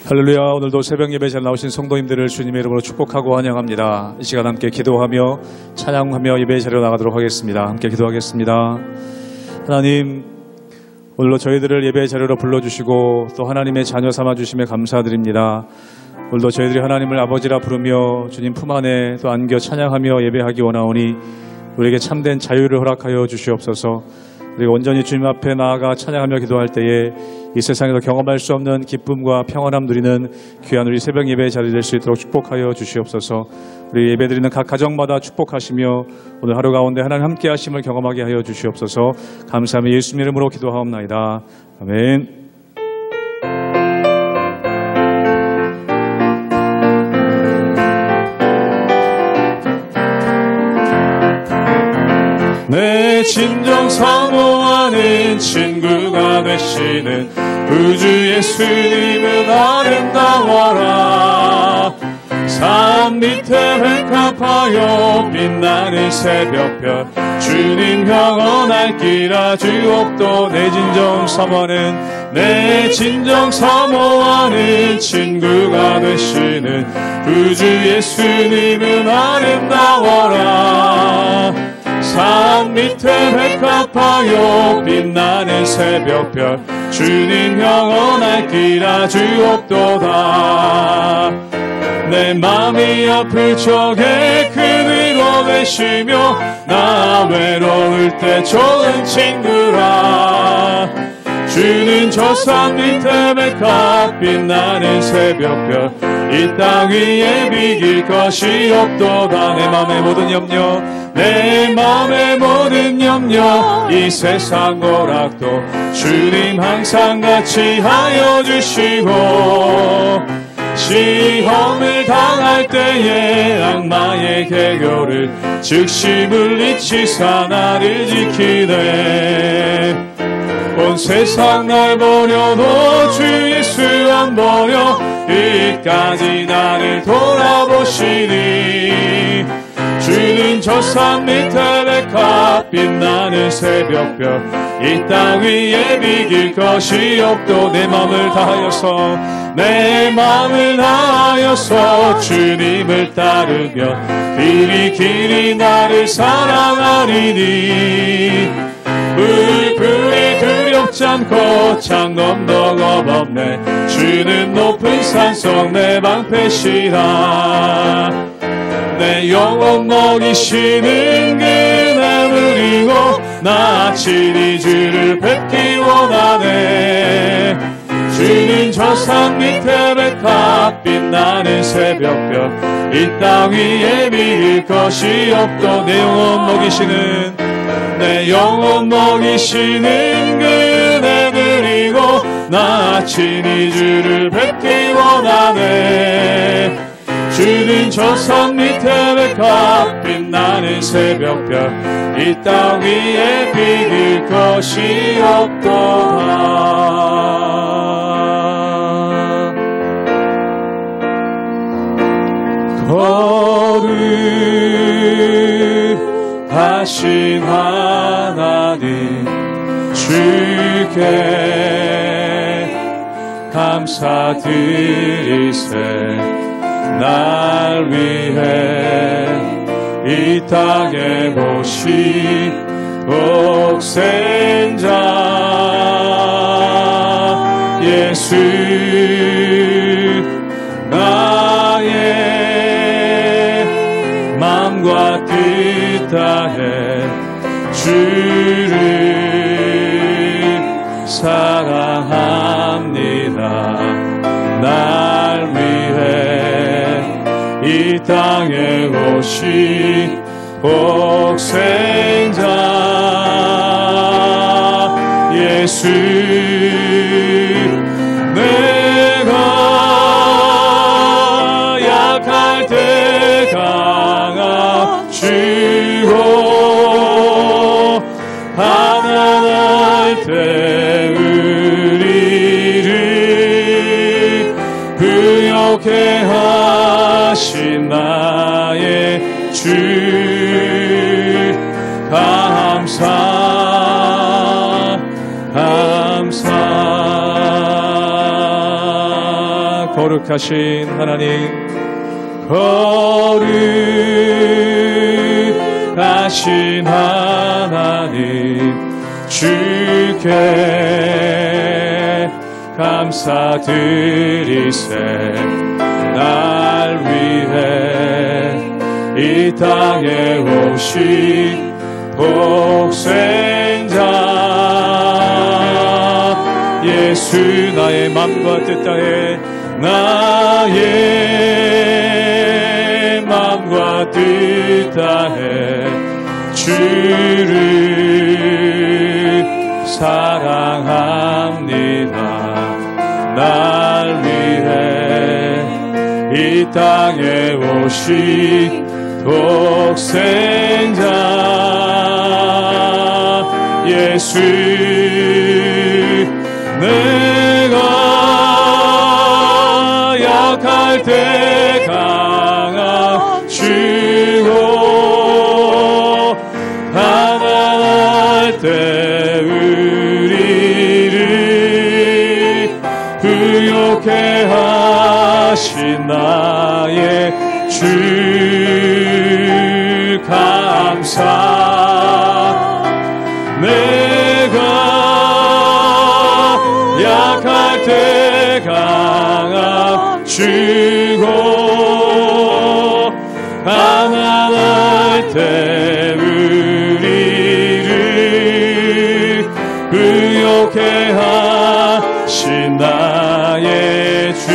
할렐루야. 오늘도 새벽 예배 잘 나오신 성도님들을 주님의 이름으로 축복하고 환영합니다. 이 시간 함께 기도하며 찬양하며 예배 자리로 나가도록 하겠습니다. 함께 기도하겠습니다. 하나님, 오늘로 저희들을 예배 자리로 불러주시고 또 하나님의 자녀 삼아주심에 감사드립니다. 오늘도 저희들이 하나님을 아버지라 부르며 주님 품 안에 또 안겨 찬양하며 예배하기 원하오니 우리에게 참된 자유를 허락하여 주시옵소서. 우리가 온전히 주님 앞에 나아가 찬양하며 기도할 때에 이 세상에서 경험할 수 없는 기쁨과 평안함 누리는 귀한 우리 새벽 예배의 자리 될 수 있도록 축복하여 주시옵소서. 우리 예배드리는 각 가정마다 축복하시며 오늘 하루 가운데 하나님 함께 하심을 경험하게 하여 주시옵소서. 감사하며 예수님 이름으로 기도하옵나이다. 아멘. 내 진정 사모하는 친구가 되시는 우주 예수님은 아름다워라. 산 밑에 획합하여 빛나는 새벽별 주님 영원할 길아 주옵도. 내 진정 사모하는 친구가 되시는 우주 예수님은 아름다워라. 산 밑에 획합하여 빛나는 새벽별 주님 영원할 길아 주옵도다. 내 맘이 아플 적에 큰 위로 되시며 나 외로울 때 좋은 친구라. 주는 저 산 밑에 백합 빛나는 새벽별 이 땅 위에 비길 것이 없도다. 내 맘의 모든 염려 이 세상 오락도 주님 항상 같이 하여 주시고, 시험을 당할 때에 악마의 개교를 즉시 물리치사 나를 지키네. 온 세상 날 버려도 주 예수 안 버려 끝까지 나를 돌아보시니. 주는 저 산 밑에 백합 빛나는 새벽별 이 땅 위에 비길 것이 없도. 내 맘을 다하여서 주님을 따르며 길이 나를 사랑하리니. 불이 두렵지 않고 창검도 겁없네. 주는 높은 산속 내 방패시라. 내 영혼 먹이시는 그날 누리고 나 친히 주를 뵙기 원하네. 주는 저 산 밑에 백합 빛나는 새벽별 이 땅 위에 비길 것이 없도. 내 영혼 먹이시는 그날 누리고 나 친히 주를 뵙기 원하네. 주는 저 산 밑에 백합 빛나는 새벽별 이 땅 위에 비길 것이 없도다. 거룩하신 하나님 주께 감사드리세. 날 위해 이 땅에 오신 독생자 예수, 나의 마음과 뜻 다해 주를 사랑합니다. 날 위해 이 땅에 오신 독생자 예수, 내가 약할 때 강하시고 가난할 때 우리를 부욕해 하신 나의 주 거룩하신 하나님, 거룩하신 하나님, 주께 감사드리세. 날 위해 이 땅에 오신 복생자 예수, 나의 맘과 뜻 다해, 나의 맘과 뜻 다해 주를 사랑합니다. 날 위해 이 땅에 오신 복생자 예수, 내가 약할 때 강함주고 가난할 때 우리를 부욕해 하신 나의 주 감사. 내가 약할 때 강함 주고 가난할 때 우리를 부욕해 하신 나의 주.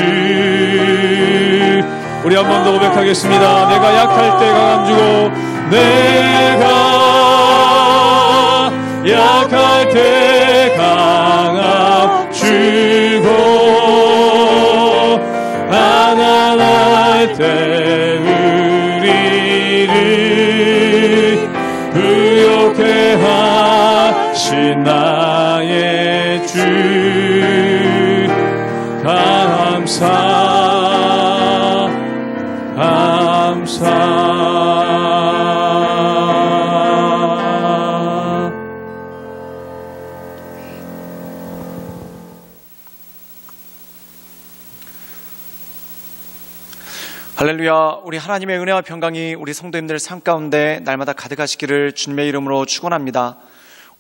우리 한 번 더 고백하겠습니다. 내가 약할 때 강함 주고, 내가 약할 때 강함 주고 가난할 때 우리를 부욕해 하신 나의 주 감사 감사. 할렐루야. 우리 하나님의 은혜와 평강이 우리 성도님들 삶 가운데 날마다 가득하시기를 주님의 이름으로 축원합니다.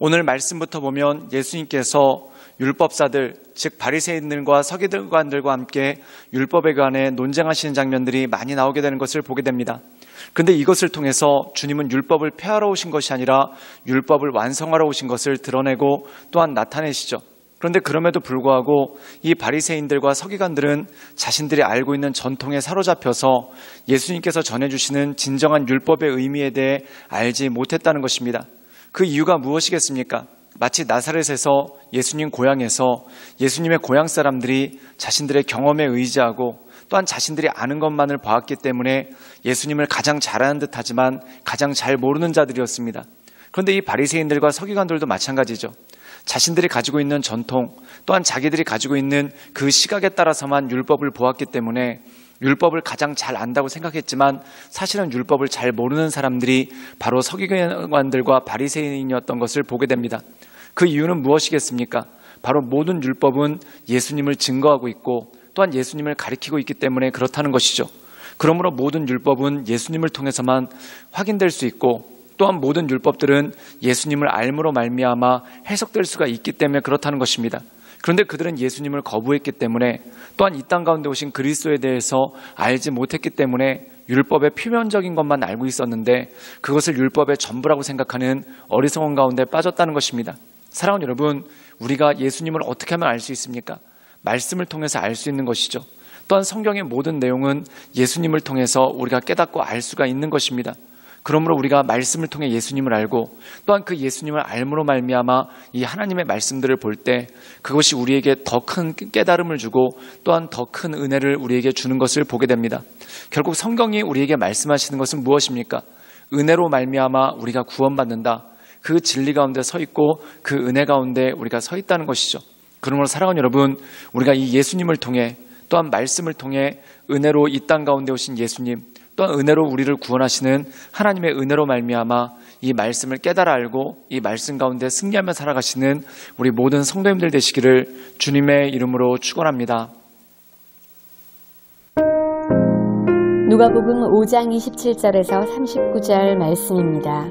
오늘 말씀부터 보면 예수님께서 율법사들, 즉 바리새인들과 서기관들과 함께 율법에 관해 논쟁하시는 장면들이 많이 나오게 되는 것을 보게 됩니다. 그런데 이것을 통해서 주님은 율법을 폐하러 오신 것이 아니라 율법을 완성하러 오신 것을 드러내고 또한 나타내시죠. 그런데 그럼에도 불구하고 이 바리새인들과 서기관들은 자신들이 알고 있는 전통에 사로잡혀서 예수님께서 전해주시는 진정한 율법의 의미에 대해 알지 못했다는 것입니다. 그 이유가 무엇이겠습니까? 마치 나사렛에서 예수님 고향에서 예수님의 고향 사람들이 자신들의 경험에 의지하고 또한 자신들이 아는 것만을 봐왔기 때문에 예수님을 가장 잘 아는 듯하지만 가장 잘 모르는 자들이었습니다. 그런데 이 바리새인들과 서기관들도 마찬가지죠. 자신들이 가지고 있는 전통 또한 자기들이 가지고 있는 그 시각에 따라서만 율법을 보았기 때문에 율법을 가장 잘 안다고 생각했지만 사실은 율법을 잘 모르는 사람들이 바로 서기관들과 바리새인이었던 것을 보게 됩니다. 그 이유는 무엇이겠습니까? 바로 모든 율법은 예수님을 증거하고 있고 또한 예수님을 가리키고 있기 때문에 그렇다는 것이죠. 그러므로 모든 율법은 예수님을 통해서만 확인될 수 있고 또한 모든 율법들은 예수님을 알므로 말미암아 해석될 수가 있기 때문에 그렇다는 것입니다. 그런데 그들은 예수님을 거부했기 때문에 또한 이 땅 가운데 오신 그리스도에 대해서 알지 못했기 때문에 율법의 표면적인 것만 알고 있었는데 그것을 율법의 전부라고 생각하는 어리석은 가운데 빠졌다는 것입니다. 사랑하는 여러분, 우리가 예수님을 어떻게 하면 알 수 있습니까? 말씀을 통해서 알 수 있는 것이죠. 또한 성경의 모든 내용은 예수님을 통해서 우리가 깨닫고 알 수가 있는 것입니다. 그러므로 우리가 말씀을 통해 예수님을 알고 또한 그 예수님을 알므로 말미암아 이 하나님의 말씀들을 볼 때 그것이 우리에게 더 큰 깨달음을 주고 또한 더 큰 은혜를 우리에게 주는 것을 보게 됩니다. 결국 성경이 우리에게 말씀하시는 것은 무엇입니까? 은혜로 말미암아 우리가 구원받는다. 그 진리 가운데 서 있고 그 은혜 가운데 우리가 서 있다는 것이죠. 그러므로 사랑하는 여러분, 우리가 이 예수님을 통해 또한 말씀을 통해 은혜로 이 땅 가운데 오신 예수님 또한 은혜로 우리를 구원하시는 하나님의 은혜로 말미암아 이 말씀을 깨달아 알고 이 말씀 가운데 승리하며 살아가시는 우리 모든 성도님들 되시기를 주님의 이름으로 축원합니다. 누가복음 5장 27절에서 39절 말씀입니다.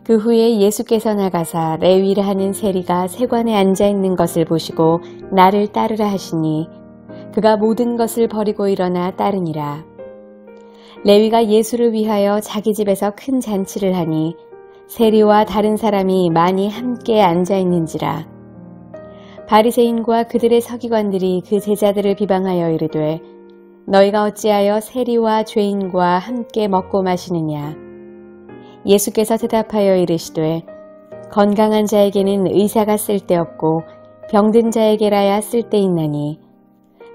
그 후에 예수께서 나가사 레위를 하는 세리가 세관에 앉아 있는 것을 보시고 나를 따르라 하시니 그가 모든 것을 버리고 일어나 따르니라. 레위가 예수를 위하여 자기 집에서 큰 잔치를 하니 세리와 다른 사람이 많이 함께 앉아 있는지라. 바리새인과 그들의 서기관들이 그 제자들을 비방하여 이르되 너희가 어찌하여 세리와 죄인과 함께 먹고 마시느냐. 예수께서 대답하여 이르시되 건강한 자에게는 의사가 쓸데없고 병든 자에게라야 쓸데있나니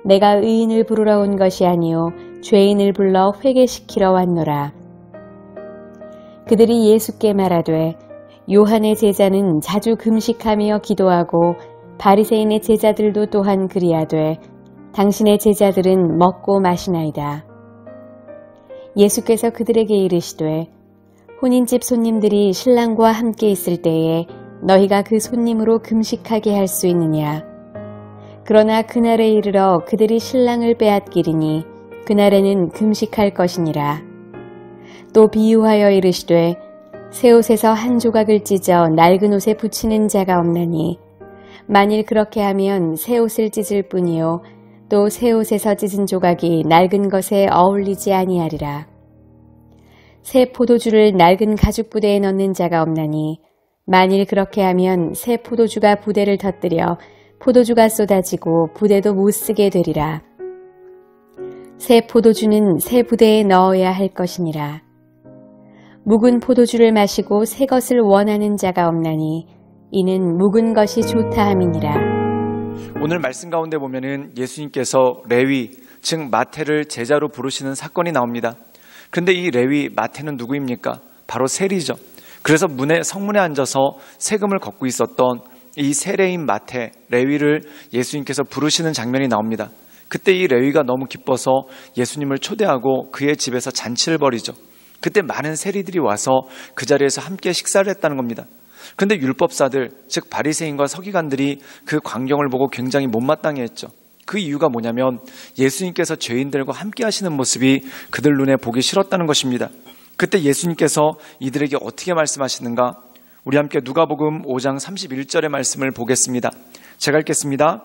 내가 의인을 부르러 온 것이 아니요 죄인을 불러 회개시키러 왔노라. 그들이 예수께 말하되 요한의 제자는 자주 금식하며 기도하고 바리새인의 제자들도 또한 그리하되 당신의 제자들은 먹고 마시나이다. 예수께서 그들에게 이르시되 혼인집 손님들이 신랑과 함께 있을 때에 너희가 그 손님으로 금식하게 할 수 있느냐. 그러나 그날에 이르러 그들이 신랑을 빼앗기리니 그날에는 금식할 것이니라. 또 비유하여 이르시되 새 옷에서 한 조각을 찢어 낡은 옷에 붙이는 자가 없나니 만일 그렇게 하면 새 옷을 찢을 뿐이요 또 새 옷에서 찢은 조각이 낡은 것에 어울리지 아니하리라. 새 포도주를 낡은 가죽 부대에 넣는 자가 없나니 만일 그렇게 하면 새 포도주가 부대를 터뜨려 포도주가 쏟아지고 부대도 못 쓰게 되리라. 새 포도주는 새 부대에 넣어야 할 것이니라. 묵은 포도주를 마시고 새 것을 원하는 자가 없나니 이는 묵은 것이 좋다 함이니라. 오늘 말씀 가운데 보면은 예수님께서 레위, 즉 마태를 제자로 부르시는 사건이 나옵니다. 근데 이 레위, 마태는 누구입니까? 바로 세리죠. 그래서 성문에 앉아서 세금을 걷고 있었던 이 세례인 마태, 레위를 예수님께서 부르시는 장면이 나옵니다. 그때 이 레위가 너무 기뻐서 예수님을 초대하고 그의 집에서 잔치를 벌이죠. 그때 많은 세리들이 와서 그 자리에서 함께 식사를 했다는 겁니다. 그런데 율법사들, 즉 바리새인과 서기관들이 그 광경을 보고 굉장히 못마땅해 했죠. 그 이유가 뭐냐면 예수님께서 죄인들과 함께 하시는 모습이 그들 눈에 보기 싫었다는 것입니다. 그때 예수님께서 이들에게 어떻게 말씀하시는가? 우리 함께 누가복음 5장 31절의 말씀을 보겠습니다. 제가 읽겠습니다.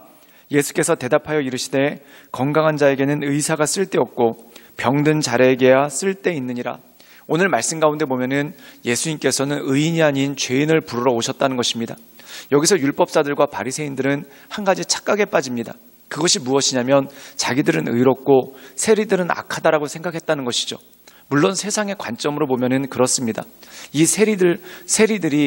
예수께서 대답하여 이르시되 건강한 자에게는 의사가 쓸데없고 병든 자에게야 쓸데있느니라. 오늘 말씀 가운데 보면은 예수님께서는 의인이 아닌 죄인을 부르러 오셨다는 것입니다. 여기서 율법사들과 바리새인들은 한 가지 착각에 빠집니다. 그것이 무엇이냐면 자기들은 의롭고 세리들은 악하다라고 생각했다는 것이죠. 물론 세상의 관점으로 보면은 그렇습니다. 이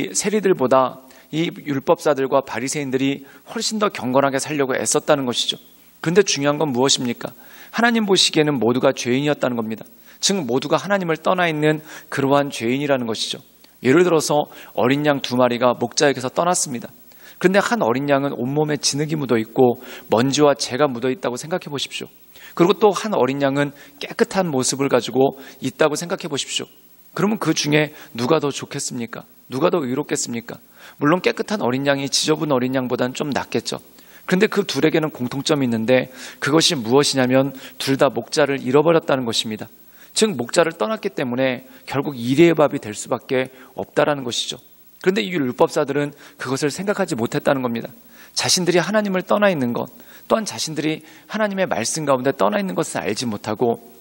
세리들보다 이 율법사들과 바리새인들이 훨씬 더 경건하게 살려고 애썼다는 것이죠. 그런데 중요한 건 무엇입니까? 하나님 보시기에는 모두가 죄인이었다는 겁니다. 즉 모두가 하나님을 떠나 있는 그러한 죄인이라는 것이죠. 예를 들어서 어린 양 2마리가 목자에게서 떠났습니다. 그런데 한 어린 양은 온몸에 진흙이 묻어 있고 먼지와 재가 묻어 있다고 생각해 보십시오. 그리고 또 한 어린 양은 깨끗한 모습을 가지고 있다고 생각해 보십시오. 그러면 그 중에 누가 더 좋겠습니까? 누가 더 의롭겠습니까? 물론 깨끗한 어린 양이 지저분 어린 양보다는 좀 낫겠죠. 그런데 그 둘에게는 공통점이 있는데 그것이 무엇이냐면 둘 다 목자를 잃어버렸다는 것입니다. 즉 목자를 떠났기 때문에 결국 이레의 밥이 될 수밖에 없다라는 것이죠. 그런데 이 율법사들은 그것을 생각하지 못했다는 겁니다. 자신들이 하나님을 떠나 있는 것, 또한 자신들이 하나님의 말씀 가운데 떠나 있는 것을 알지 못하고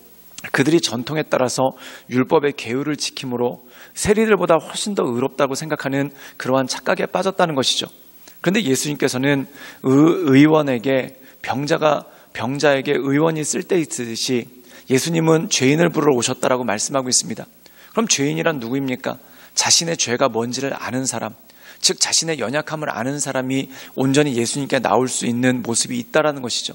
그들이 전통에 따라서 율법의 계율을 지킴으로 세리들보다 훨씬 더 의롭다고 생각하는 그러한 착각에 빠졌다는 것이죠. 그런데 예수님께서는 의원에게 병자에게 의원이 쓸데있듯이 예수님은 죄인을 부르러 오셨다라고 말씀하고 있습니다. 그럼 죄인이란 누구입니까? 자신의 죄가 뭔지를 아는 사람, 즉 자신의 연약함을 아는 사람이 온전히 예수님께 나올 수 있는 모습이 있다라는 것이죠.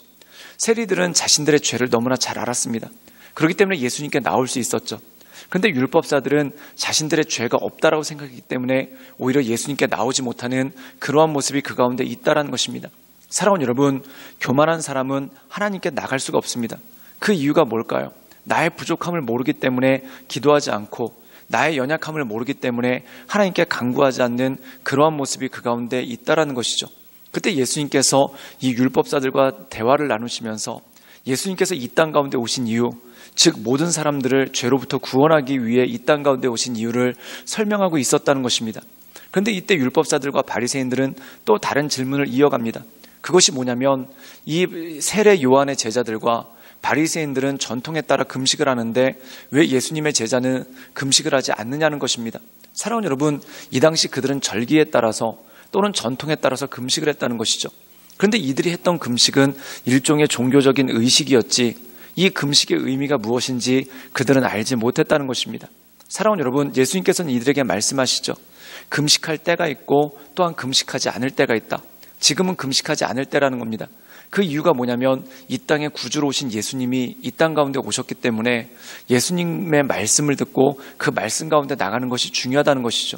세리들은 자신들의 죄를 너무나 잘 알았습니다. 그렇기 때문에 예수님께 나올 수 있었죠. 그런데 율법사들은 자신들의 죄가 없다라고 생각하기 때문에 오히려 예수님께 나오지 못하는 그러한 모습이 그 가운데 있다라는 것입니다. 사랑하는 여러분, 교만한 사람은 하나님께 나갈 수가 없습니다. 그 이유가 뭘까요? 나의 부족함을 모르기 때문에 기도하지 않고 나의 연약함을 모르기 때문에 하나님께 간구하지 않는 그러한 모습이 그 가운데 있다라는 것이죠. 그때 예수님께서 이 율법사들과 대화를 나누시면서 예수님께서 이 땅 가운데 오신 이유, 즉 모든 사람들을 죄로부터 구원하기 위해 이 땅 가운데 오신 이유를 설명하고 있었다는 것입니다. 그런데 이때 율법사들과 바리새인들은 또 다른 질문을 이어갑니다. 그것이 뭐냐면 이 세례 요한의 제자들과 바리새인들은 전통에 따라 금식을 하는데 왜 예수님의 제자는 금식을 하지 않느냐는 것입니다. 사랑하는 여러분, 이 당시 그들은 절기에 따라서 또는 전통에 따라서 금식을 했다는 것이죠. 그런데 이들이 했던 금식은 일종의 종교적인 의식이었지 이 금식의 의미가 무엇인지 그들은 알지 못했다는 것입니다. 사랑하는 여러분, 예수님께서는 이들에게 말씀하시죠. 금식할 때가 있고 또한 금식하지 않을 때가 있다. 지금은 금식하지 않을 때라는 겁니다. 그 이유가 뭐냐면 이 땅에 구주로 오신 예수님이 이 땅 가운데 오셨기 때문에 예수님의 말씀을 듣고 그 말씀 가운데 나가는 것이 중요하다는 것이죠.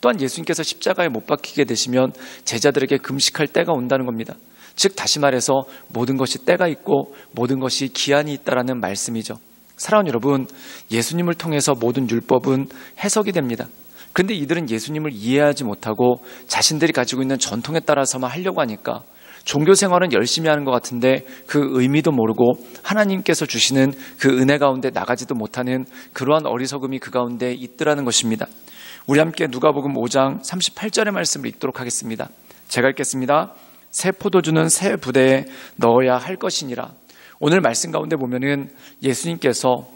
또한 예수님께서 십자가에 못 박히게 되시면 제자들에게 금식할 때가 온다는 겁니다. 즉 다시 말해서 모든 것이 때가 있고 모든 것이 기한이 있다라는 말씀이죠. 사랑하는 여러분, 예수님을 통해서 모든 율법은 해석이 됩니다. 근데 이들은 예수님을 이해하지 못하고 자신들이 가지고 있는 전통에 따라서만 하려고 하니까 종교 생활은 열심히 하는 것 같은데 그 의미도 모르고 하나님께서 주시는 그 은혜 가운데 나가지도 못하는 그러한 어리석음이 그 가운데 있더라는 것입니다. 우리 함께 누가복음 5장 38절의 말씀을 읽도록 하겠습니다. 제가 읽겠습니다. 새 포도주는 새 부대에 넣어야 할 것이니라. 오늘 말씀 가운데 보면은 예수님께서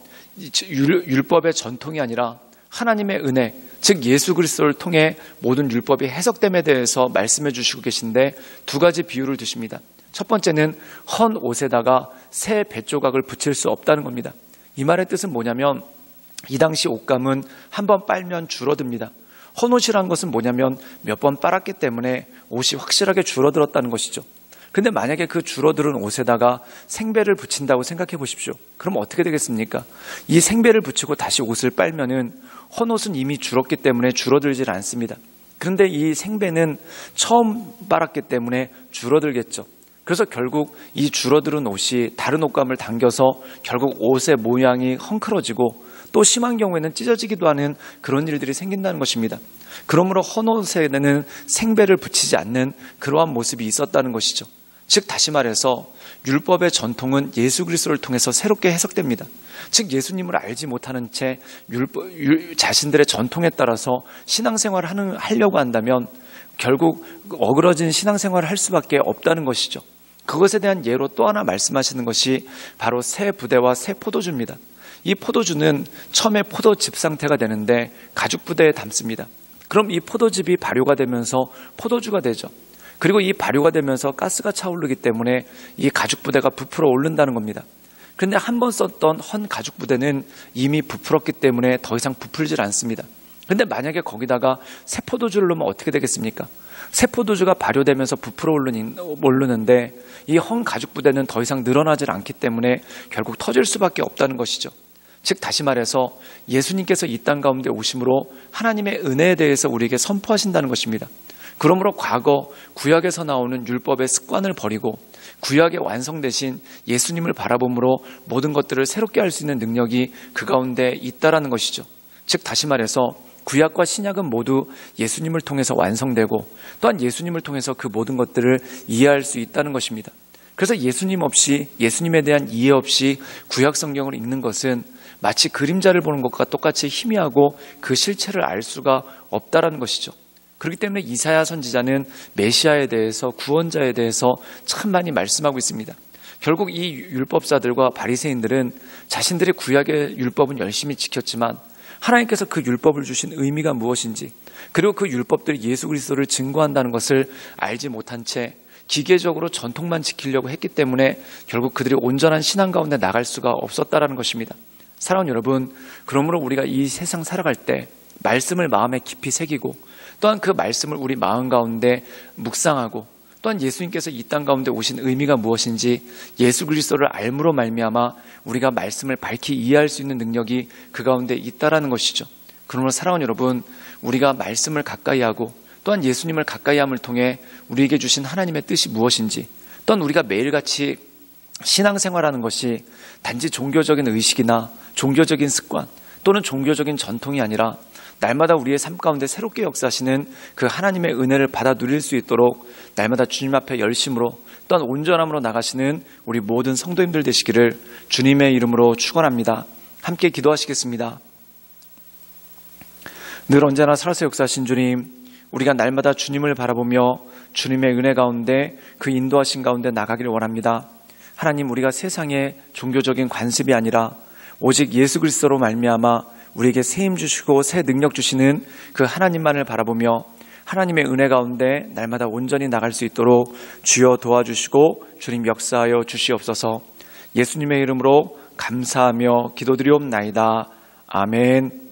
율법의 전통이 아니라 하나님의 은혜, 즉 예수 그리스도를 통해 모든 율법이 해석됨에 대해서 말씀해 주시고 계신데 두 가지 비유를 두십니다. 첫 번째는 헌 옷에다가 새 뱃조각을 붙일 수 없다는 겁니다. 이 말의 뜻은 뭐냐면 이 당시 옷감은 한 번 빨면 줄어듭니다. 헌 옷이라는 것은 뭐냐면 몇 번 빨았기 때문에 옷이 확실하게 줄어들었다는 것이죠. 근데 만약에 그 줄어드는 옷에다가 생배를 붙인다고 생각해 보십시오. 그럼 어떻게 되겠습니까? 이 생배를 붙이고 다시 옷을 빨면은 헌 옷은 이미 줄었기 때문에 줄어들질 않습니다. 그런데 이 생배는 처음 빨았기 때문에 줄어들겠죠. 그래서 결국 이 줄어드는 옷이 다른 옷감을 당겨서 결국 옷의 모양이 헝클어지고 또 심한 경우에는 찢어지기도 하는 그런 일들이 생긴다는 것입니다. 그러므로 헌 옷에는 생배를 붙이지 않는 그러한 모습이 있었다는 것이죠. 즉 다시 말해서 율법의 전통은 예수 그리스도를 통해서 새롭게 해석됩니다. 즉 예수님을 알지 못하는 채 자신들의 전통에 따라서 신앙생활을 하려고 한다면 결국 어그러진 신앙생활을 할 수밖에 없다는 것이죠. 그것에 대한 예로 또 하나 말씀하시는 것이 바로 새 부대와 새 포도주입니다. 이 포도주는 처음에 포도즙 상태가 되는데 가죽 부대에 담습니다. 그럼 이 포도즙이 발효가 되면서 포도주가 되죠. 그리고 이 발효가 되면서 가스가 차오르기 때문에 이 가죽 부대가 부풀어 오른다는 겁니다. 그런데 한 번 썼던 헌 가죽 부대는 이미 부풀었기 때문에 더 이상 부풀질 않습니다. 그런데 만약에 거기다가 새 포도주를 넣으면 어떻게 되겠습니까? 새 포도주가 발효되면서 부풀어 오르는데 이 헌 가죽 부대는 더 이상 늘어나질 않기 때문에 결국 터질 수밖에 없다는 것이죠. 즉 다시 말해서 예수님께서 이 땅 가운데 오심으로 하나님의 은혜에 대해서 우리에게 선포하신다는 것입니다. 그러므로 과거 구약에서 나오는 율법의 습관을 버리고 구약의 완성되신 예수님을 바라봄으로 모든 것들을 새롭게 할 수 있는 능력이 그 가운데 있다라는 것이죠. 즉 다시 말해서 구약과 신약은 모두 예수님을 통해서 완성되고 또한 예수님을 통해서 그 모든 것들을 이해할 수 있다는 것입니다. 그래서 예수님 없이, 예수님에 대한 이해 없이 구약 성경을 읽는 것은 마치 그림자를 보는 것과 똑같이 희미하고 그 실체를 알 수가 없다라는 것이죠. 그렇기 때문에 이사야 선지자는 메시아에 대해서, 구원자에 대해서 참 많이 말씀하고 있습니다. 결국 이 율법사들과 바리새인들은 자신들의 구약의 율법은 열심히 지켰지만 하나님께서 그 율법을 주신 의미가 무엇인지, 그리고 그 율법들이 예수 그리스도를 증거한다는 것을 알지 못한 채 기계적으로 전통만 지키려고 했기 때문에 결국 그들이 온전한 신앙 가운데 나갈 수가 없었다라는 것입니다. 사랑하는 여러분, 그러므로 우리가 이 세상 살아갈 때 말씀을 마음에 깊이 새기고 또한 그 말씀을 우리 마음 가운데 묵상하고 또한 예수님께서 이 땅 가운데 오신 의미가 무엇인지 예수 그리스도를 알므로 말미암아 우리가 말씀을 밝히 이해할 수 있는 능력이 그 가운데 있다라는 것이죠. 그러므로 사랑하는 여러분, 우리가 말씀을 가까이 하고 또한 예수님을 가까이 함을 통해 우리에게 주신 하나님의 뜻이 무엇인지, 또한 우리가 매일같이 신앙생활하는 것이 단지 종교적인 의식이나 종교적인 습관 또는 종교적인 전통이 아니라 날마다 우리의 삶 가운데 새롭게 역사하시는 그 하나님의 은혜를 받아 누릴 수 있도록 날마다 주님 앞에 열심으로 또한 온전함으로 나가시는 우리 모든 성도님들 되시기를 주님의 이름으로 축원합니다. 함께 기도하시겠습니다. 늘 언제나 살아서 역사하신 주님, 우리가 날마다 주님을 바라보며 주님의 은혜 가운데 그 인도하신 가운데 나가기를 원합니다. 하나님, 우리가 세상의 종교적인 관습이 아니라 오직 예수 그리스도로 말미암아 우리에게 새 힘 주시고 새 능력 주시는 그 하나님만을 바라보며 하나님의 은혜 가운데 날마다 온전히 나갈 수 있도록 주여 도와주시고 주님 역사하여 주시옵소서. 예수님의 이름으로 감사하며 기도드리옵나이다. 아멘.